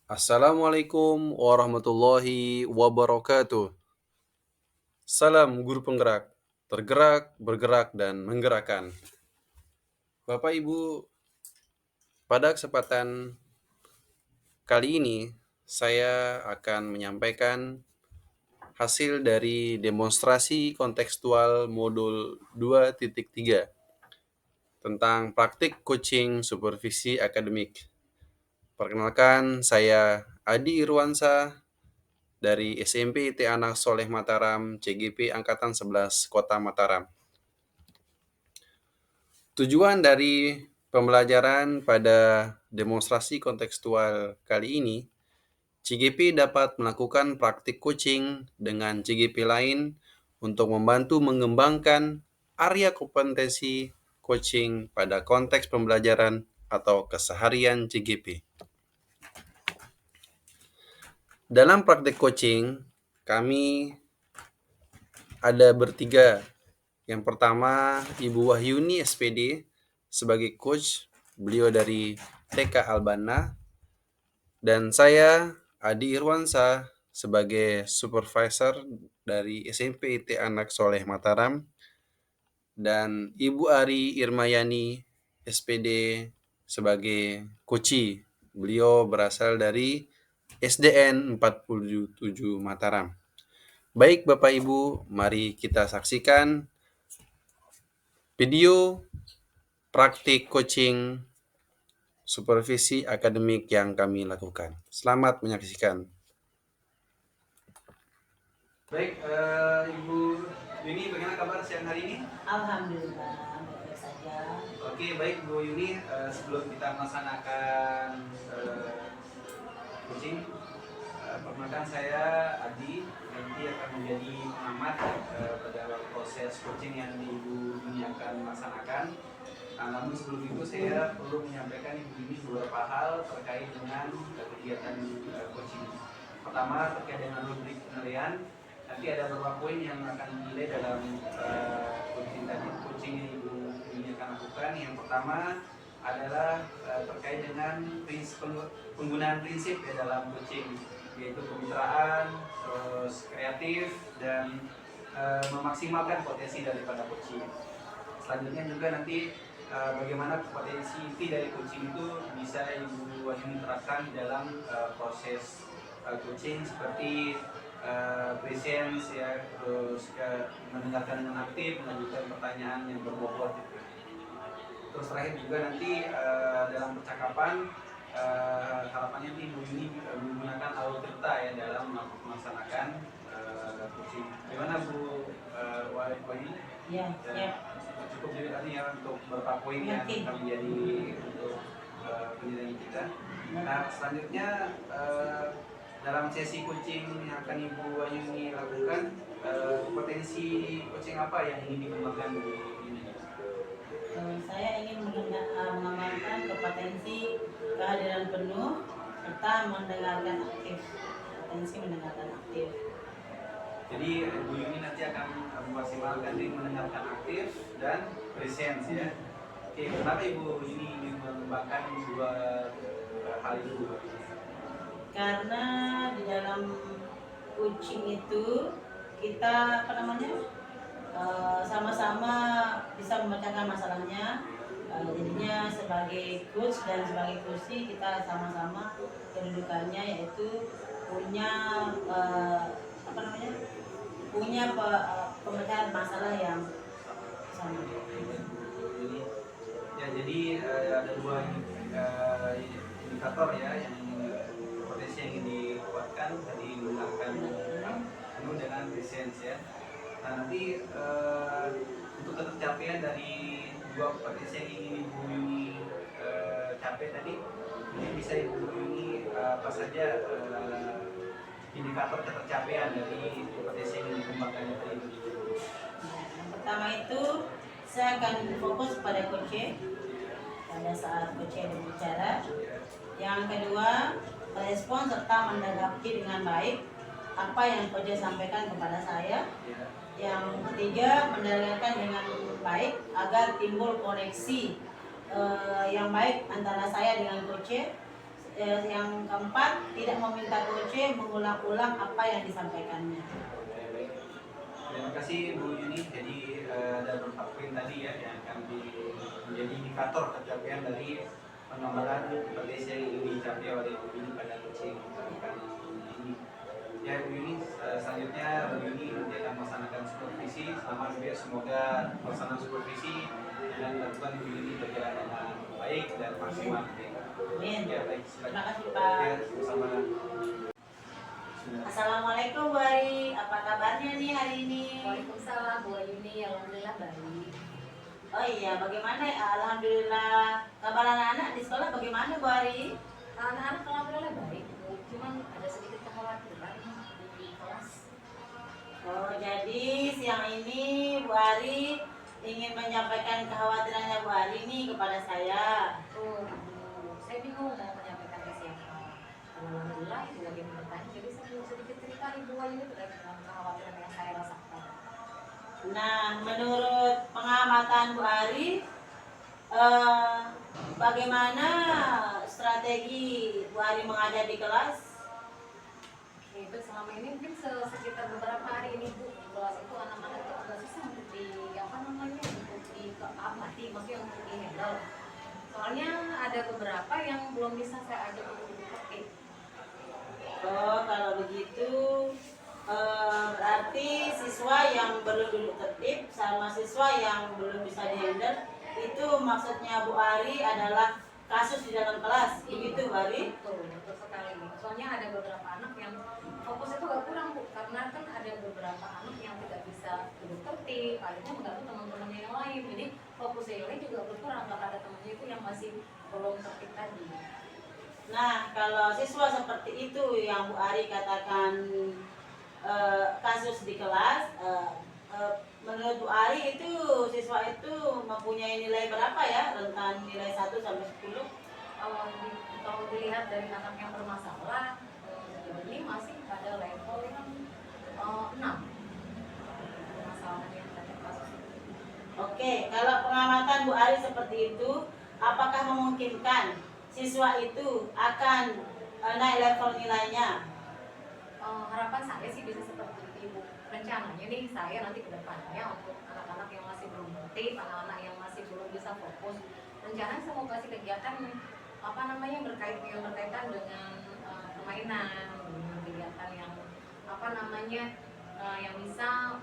Assalamualaikum warahmatullahi wabarakatuh. Salam guru penggerak, tergerak, bergerak, dan menggerakkan. Bapak Ibu, pada kesempatan kali ini saya akan menyampaikan hasil dari demonstrasi kontekstual modul 2.3 tentang praktik coaching supervisi akademik. Perkenalkan, saya Adi Irwansa dari SMP IT Anak Soleh Mataram, CGP Angkatan 11 Kota Mataram. Tujuan dari pembelajaran pada demonstrasi kontekstual kali ini, CGP dapat melakukan praktik coaching dengan CGP lain untuk membantu mengembangkan area kompetensi coaching pada konteks pembelajaran atau keseharian CGP. Dalam praktik coaching, kami ada bertiga. Yang pertama, Ibu Wahyuni SPD sebagai coach, beliau dari TK Albana, dan saya Adi Irwansa sebagai supervisor dari SMP IT Anak Soleh Mataram, dan Ibu Ari Irmayani SPD sebagai coachi. Beliau berasal dari SDN 47 Mataram. Baik Bapak Ibu, mari kita saksikan video praktik coaching supervisi akademik yang kami lakukan. Selamat menyaksikan. Baik, Ibu Yuni, bagaimana kabar siang hari ini? Alhamdulillah, baik saja. Oke, baik Bu Yuni, sebelum kita melaksanakan coaching, perkenalkan saya Adi, nanti akan menjadi pengamat pada proses coaching yang Ibu Yuni akan laksanakan. Namun sebelum itu saya perlu menyampaikan Ibu Yuni beberapa hal terkait dengan kegiatan coaching. Pertama, terkait dengan rubrik penilaian. Nanti ada beberapa poin yang akan dinilai dalam coaching yang Ibu Yuni akan lakukan. Yang pertama adalah terkait dengan penggunaan prinsip ya dalam coaching, yaitu kemitraan, terus kreatif, dan memaksimalkan potensi daripada coaching. Selanjutnya juga nanti bagaimana potensi inti dari coaching itu bisa Ibu Wahyuni terapkan di dalam proses coaching, seperti presence ya, terus mendengarkan dengan aktif, mengajukan pertanyaan yang berbobot gitu. Terus terakhir juga nanti dalam percakapan harapannya nanti Ibu Yuni menggunakan algoritma ya dalam melaksanakan coaching. Gimana Bu Wahyuni? Ya, ya. Cukup juga tadi ya untuk beberapa poin yang akan menjadi untuk penilaian kita. Nah, selanjutnya dalam sesi coaching yang akan Ibu Wahyuni lakukan, kompetensi coaching apa yang ingin dikembangkan di ini? Saya ingin mengembangkan kompetensi kehadiran penuh serta mendengarkan aktif. Potensi mendengarkan aktif. Jadi Bu Yuni nanti akan memaksimalkan di mendengarkan aktif dan presence ya. Oke, kenapa Ibu Yuni ingin mengembangkan dua hal itu? Karena di dalam coaching itu kita sama-sama bisa memecahkan masalahnya. Jadinya sebagai coach dan sebagai kursi kita sama-sama kedudukannya yaitu punya pemecahan masalah yang sama. Ya, jadi ada dua indikator ya yang potensi yang ingin dikuatkan, tadi menggunakan penuh dengan presence ya. Nah, nanti untuk tercapaian dari dua potensi yang ingin Ibu Yuni capai tadi, ini bisa Ibu Yuni apa saja indikator ketercapaian dari potensi yang ingin dikembangkannya tadi? Yang pertama itu saya akan fokus pada coach pada saat coach berbicara. Yang kedua, respon serta menanggapi dengan baik apa yang coach sampaikan kepada saya. Yang ketiga, mendengarkan dengan baik agar timbul koneksi yang baik antara saya dengan coach. yang keempat, tidak meminta coach mengulang-ulang apa yang disampaikannya. Baik. Terima kasih Bu Yuni. Jadi ada beberapa poin tadi ya yang akan menjadi indikator capaian dari pengembangan kompetensi yang ingin dicapai oleh Bu Yuni pada coaching ini. Ya Bu Yuni, selanjutnya Bu Yuni nanti akan melaksanakan supervisi. Selamat juga, semoga pelaksanaan supervisi yang dilakukan Bu Yuni berjalan dengan baik dan maksimal. Amin. Ya baik, Terima kasih Ya, Pak. sama. Assalamualaikum Bu Ari, apa kabarnya nih hari ini? Waalaikumsalam Bu Yuni, alhamdulillah baik. Oh iya, bagaimana? Alhamdulillah. Kabar anak-anak di sekolah bagaimana Bu Ari? Anak-anak alhamdulillah baik Bu, cuman ada sedikit kekhawatiran di kelas. Oh, jadi siang ini Bu Ari ingin menyampaikan kekhawatirannya Bu Ari nih kepada saya. Oh, saya bingung mau menyampaikan ke siapa. Alhamdulillah Ibu lagi bertanya, jadi saya mau sedikit cerita Ibu Yuni terkait dengan kekhawatiran yang saya rasakan. Nah, menurut pengamatan Bu Ari, bagaimana strategi Bu Ari mengajar di kelas? Itu selama ini mungkin sekitar beberapa hari ini Bu, di kelas itu anak-anak itu agak susah untuk untuk diamati, maksudnya untuk dihandle. Soalnya ada beberapa yang belum bisa saya ajak untuk dipraktik. Oh, kalau begitu berarti siswa yang belum duduk tertib sama siswa yang belum bisa dihandle itu maksudnya Bu Ari adalah kasus di dalam kelas, begitu Bu Ari? Betul sekali. Soalnya ada beberapa anak yang fokus itu gak kurang Bu, karena kan ada beberapa anak yang tidak bisa duduk tertib, akhirnya mengganggu teman-temannya yang lain. Jadi fokusnya yang lain juga berkurang kalau ada temannya itu yang masih belum tertib tadi. Nah, kalau siswa seperti itu yang Bu Ari katakan kasus di kelas, menurut Bu Ari itu siswa itu mempunyai nilai berapa ya, rentan nilai 1 sampai 10? Kalau dilihat dari anak yang bermasalah, ini masih pada level yang 6 permasalahan yang tadi kasus. Oke, kalau pengamatan Bu Ari seperti itu, apakah memungkinkan siswa itu akan naik level nilainya? Harapan saya sih bisa seperti itu. Rencananya nih saya nanti ke depannya untuk anak-anak yang masih belum tertib, anak-anak yang masih belum bisa fokus, rencananya saya mau kasih kegiatan berkaitan dengan permainan, dengan kegiatan yang yang bisa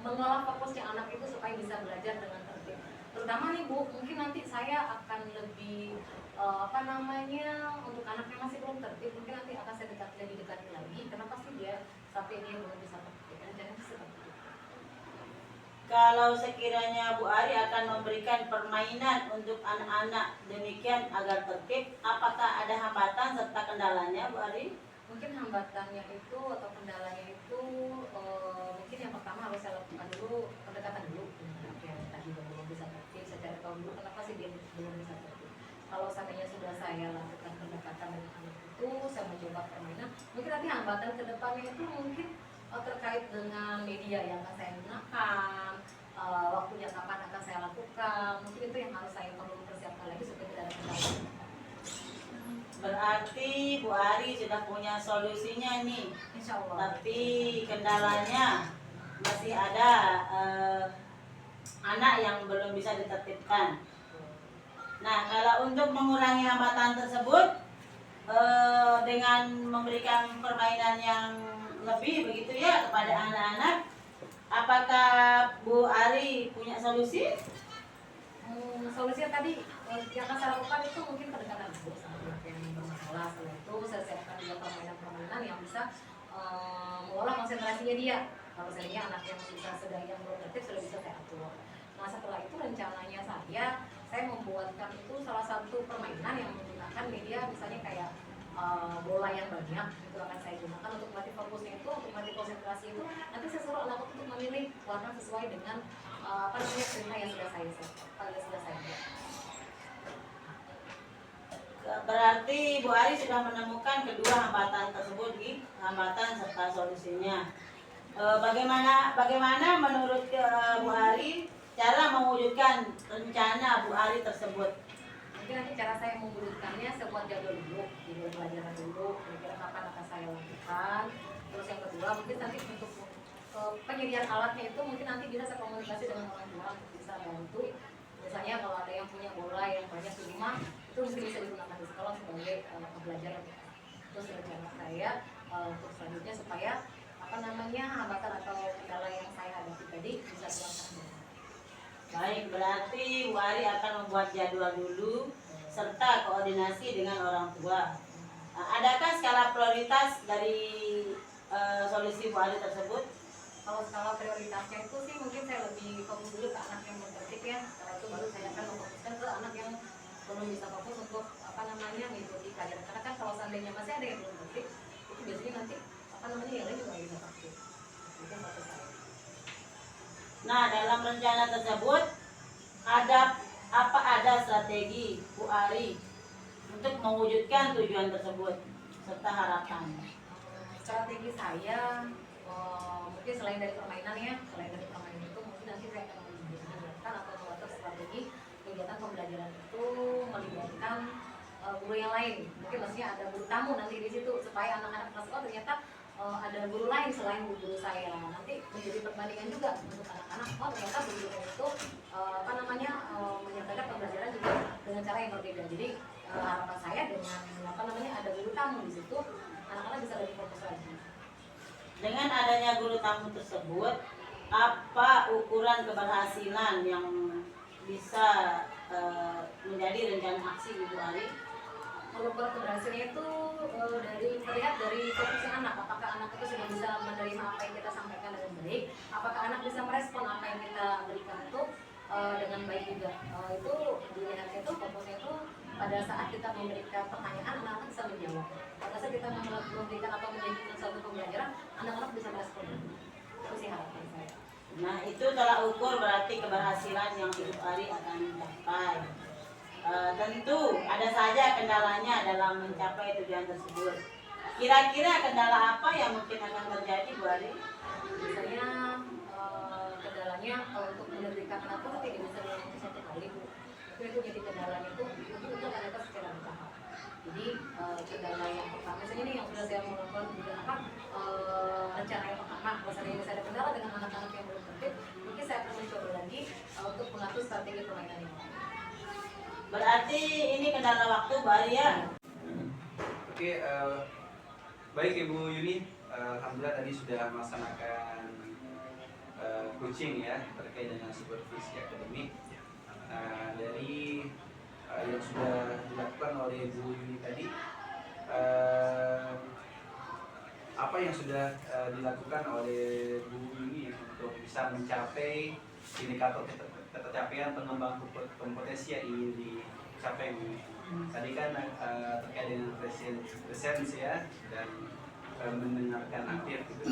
mengolah fokusnya anak itu supaya bisa belajar dengan tertib. Terutama nih Bu, mungkin nanti saya akan lebih untuk anak yang masih belum tertib, mungkin nanti akan saya lebih dekati lagi. Kenapa sih dia sampai dia belum bisa tertib? Jangan seperti itu. Kalau sekiranya Bu Ari akan memberikan permainan untuk anak-anak demikian agar tertib, apakah ada hambatan serta kendalanya Bu Ari? Mungkin hambatannya itu atau kendalanya itu mungkin yang pertama harus saya lakukan dulu pendekatan dulu dengan anak yang tadi belum bisa tertib. Saya cari tahu dulu kenapa sih dia belum bisa tertib. Kalau seandainya sudah saya lakukan pendekatan dengan anak itu, saya mencoba permainan, mungkin nanti hambatan ke depannya itu mungkin terkait dengan media yang akan saya gunakan, waktunya kapan akan saya lakukan, mungkin itu yang harus saya perlu persiapkan lagi supaya tidak ada kendala. Berarti Bu Ari sudah punya solusinya nih. Insya Allah. Tapi kendalanya masih ada anak yang belum bisa ditertibkan. Nah, kalau untuk mengurangi hambatan tersebut dengan memberikan permainan yang lebih begitu ya kepada anak-anak, apakah Bu Ari punya solusi? Solusinya tadi yang akan saya lakukan itu mungkin pendekatan dulu sama anak yang bermasalah. Setelah itu saya siapkan juga permainan-permainan yang bisa mengolah konsentrasinya dia. Kalau saya anak yang sedang yang belum tertib sudah bisa saya atur. Nah setelah itu rencananya saya membuatkan itu salah satu permainan yang menggunakan media misalnya kayak bola yang banyak itu akan saya gunakan untuk melatih fokusnya itu, untuk melatih konsentrasi itu. Nanti saya suruh anak untuk memilih warna sesuai dengan perintah yang sudah saya buat. Berarti Bu Ari sudah menemukan kedua hambatan tersebut, hambatan serta solusinya. Bagaimana menurut Bu Ari cara mewujudkan rencana Bu Ari tersebut? Mungkin nanti cara saya mewujudkannya saya buat jadwal dulu, jadwal pelajaran dulu, kira-kira kapan akan saya lakukan. Terus yang kedua mungkin nanti untuk penyediaan alatnya itu mungkin nanti bisa saya komunikasi dengan orang tua untuk bisa bantu. Misalnya kalau ada yang punya bola yang banyak di rumah, itu mungkin bisa digunakan di sekolah sebagai pembelajaran. Terus rencana saya untuk selanjutnya supaya hambatan atau kendala yang saya hadapi tadi bisa terlaksana. Baik, berarti Bu Ari akan membuat jadwal dulu serta koordinasi dengan orang tua. Nah, adakah skala prioritas dari solusi Bu Ari tersebut? Kalau skala prioritasnya itu sih mungkin saya lebih fokus dulu ke anak yang belum tertib ya. Setelah itu baru saya akan memfokuskan ke anak yang belum bisa fokus untuk mengikuti kajian. Karena kan kalau seandainya masih ada yang belum tertib, itu biasanya nanti yang lain juga nggak bisa tertib. Itu maksud saya. Nah, dalam rencana tersebut ada strategi Bu Ari untuk mewujudkan tujuan tersebut serta harapan? Strategi saya mungkin selain dari permainan itu mungkin nanti saya akan menyiapkan atau mengatur strategi kegiatan pembelajaran itu melibatkan guru yang lain. Mungkin maksudnya ada guru tamu nanti di situ supaya anak-anak kelas sekolah ternyata ada guru lain selain guru saya. Nanti menjadi perbandingan juga untuk anak-anak. Ternyata guru itu menyampaikan pembelajaran juga dengan cara yang berbeda. Jadi harapan saya dengan ada guru tamu di situ, anak-anak bisa lebih fokus lagi. Dengan adanya guru tamu tersebut, apa ukuran keberhasilan yang bisa menjadi rencana aksi Ibu Ari? Kalau keberhasilannya itu terlihat dari fokusnya anak. Apakah anak itu sudah bisa menerima apa yang kita sampaikan dengan baik? Apakah anak bisa merespon apa yang kita berikan itu dengan baik juga? Itu dilihatnya itu fokusnya itu pada saat kita memberikan pertanyaan, anak-anak bisa menjawab. Pada saat kita memberikan atau menyajikan suatu pembelajaran, anak-anak bisa merespon. Itu sih harapan saya. Nah, itu tolak ukur berarti keberhasilan yang Ibu Ari akan mencapai. Tentu ada saja kendalanya dalam mencapai tujuan tersebut. Kira-kira kendala apa yang mungkin akan terjadi Bu Ari? Misalnya kendalanya kalau untuk menerbitkan anak itu tidak bisa dilakukan satu kali Bu. Itu jadi kendalanya itu untuk anak secara bertahap. Jadi kendala yang pertama misalnya ini yang sudah saya melakukan juga rencana yang pertama. Kalau seandainya ada kendala dengan anak-anak yang belum tertib, mungkin saya akan mencoba lagi untuk mengatur strategi permainan yang lain. Berarti ini kendala waktu Bu Ari ya? Oke, baik Ibu Yuni, alhamdulillah tadi sudah melaksanakan coaching ya terkait dengan supervisi akademik. Dari yang sudah dilakukan oleh Bu Yuni tadi, apa yang sudah dilakukan oleh Bu Yuni untuk bisa mencapai indikator ketercapaian pengembangan kompetensi yang ingin dicapai? Tadi kan terkait dengan presensi ya dan mendengarkan aktif gitu.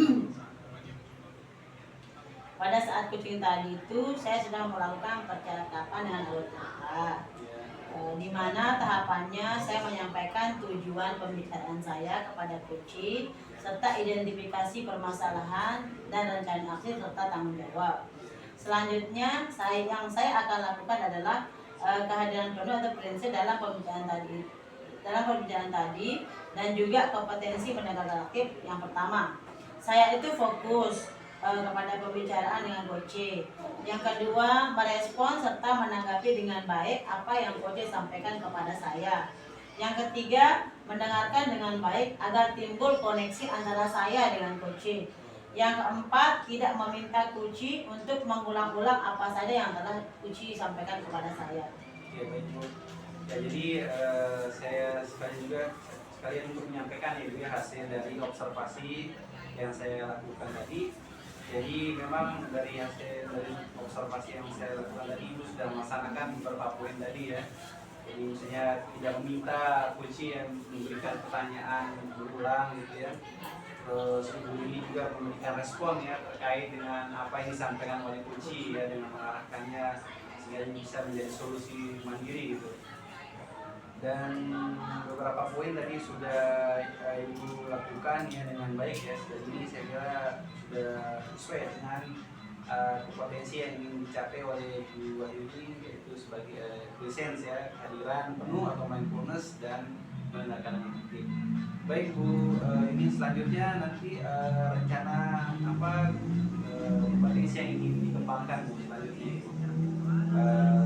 Pada saat coaching tadi itu saya sudah melakukan percakapan dengan anggota, di mana tahapannya saya menyampaikan tujuan pembicaraan saya kepada coaching serta identifikasi permasalahan dan rencana aksi serta tanggung jawab. Selanjutnya yang saya akan lakukan adalah kehadiran penuh atau prinsip dalam pembicaraan tadi dan juga kompetensi pendengar aktif. Yang pertama, saya itu fokus kepada pembicaraan dengan coach. Yang kedua, merespon serta menanggapi dengan baik apa yang coach sampaikan kepada saya. Yang ketiga, mendengarkan dengan baik agar timbul koneksi antara saya dengan coach. Yang keempat, tidak meminta coach untuk mengulang-ulang apa saja yang telah coach sampaikan kepada saya. Ya baik Bu. Ya, jadi saya sekalian untuk menyampaikan ya hasil dari observasi yang saya lakukan tadi. Jadi memang dari observasi yang saya lakukan tadi, Ibu sudah melaksanakan beberapa poin tadi ya. Jadi misalnya tidak meminta coach yang memberikan pertanyaan berulang gitu ya. Terus Ibu ini juga memberikan respon ya terkait dengan apa yang disampaikan oleh coach ya, dengan mengarahkannya sehingga bisa menjadi solusi mandiri gitu. Dan beberapa poin tadi sudah Ibu lakukan ya dengan baik ya. Jadi saya kira sudah sesuai dengan kompetensi yang ingin dicapai oleh Bu Wahyuni, yaitu sebagai presence ya, kehadiran penuh atau mindfulness dan mendengarkan yang aktif. Baik Bu, ini selanjutnya nanti rencana apa kompetensi yang ingin dikembangkan Bu selanjutnya Ibu,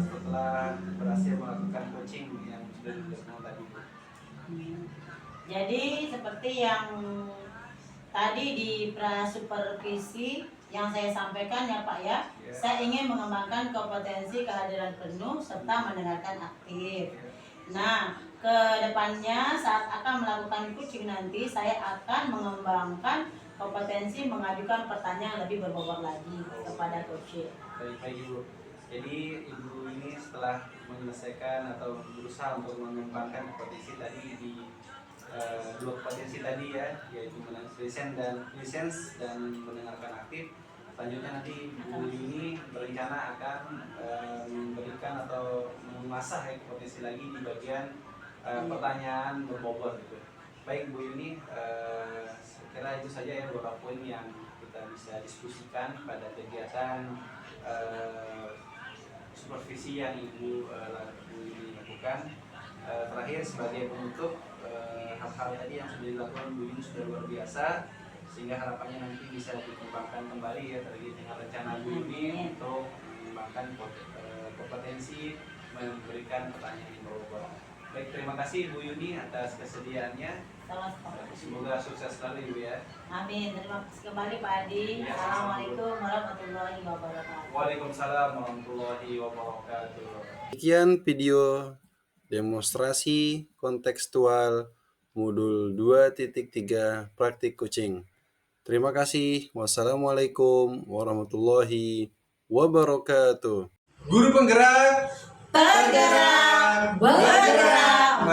setelah berhasil melakukan coaching yang sudah dilakukan tadi Bu. Jadi seperti yang tadi di prasupervisi yang saya sampaikan ya Pak ya, saya ingin mengembangkan kompetensi kehadiran penuh serta mendengarkan aktif. Nah, ke depannya saat akan melakukan coaching nanti, saya akan mengembangkan kompetensi mengajukan pertanyaan lebih berbobot lagi kepada coach. Baik Ibu. Jadi Ibu ini setelah menyelesaikan atau berusaha untuk mengembangkan kompetensi tadi di dua kompetensi tadi ya, yaitu lisensi dan mendengarkan aktif. Selanjutnya nanti Bu ini berencana akan memberikan atau mengasah ya kompetensi lagi di bagian pertanyaan berbobot gitu. Baik Bu Yuni, saya kira itu saja ya beberapa poin yang kita bisa diskusikan pada kegiatan supervisi yang Ibu Yuni lakukan. Terakhir sebagai penutup, hal-hal tadi yang sudah dilakukan Bu Yuni sudah luar biasa, sehingga harapannya nanti bisa dikembangkan kembali ya terkait dengan rencana Bu Yuni untuk mengembangkan kompetensi memberikan pertanyaan yang berbobot. Baik, terima kasih Bu Yuni atas kesediaannya. Semoga sukses selalu Ibu ya. Amin. Terima kasih kembali Pak Adi. Ya, Assalamualaikum warahmatullahi wabarakatuh. Waalaikumsalam warahmatullahi wabarakatuh. Sekian video demonstrasi kontekstual modul 2.3 praktik coaching. Terima kasih. Wassalamualaikum warahmatullahi wabarakatuh. Guru penggerak Bergerak, bergerak,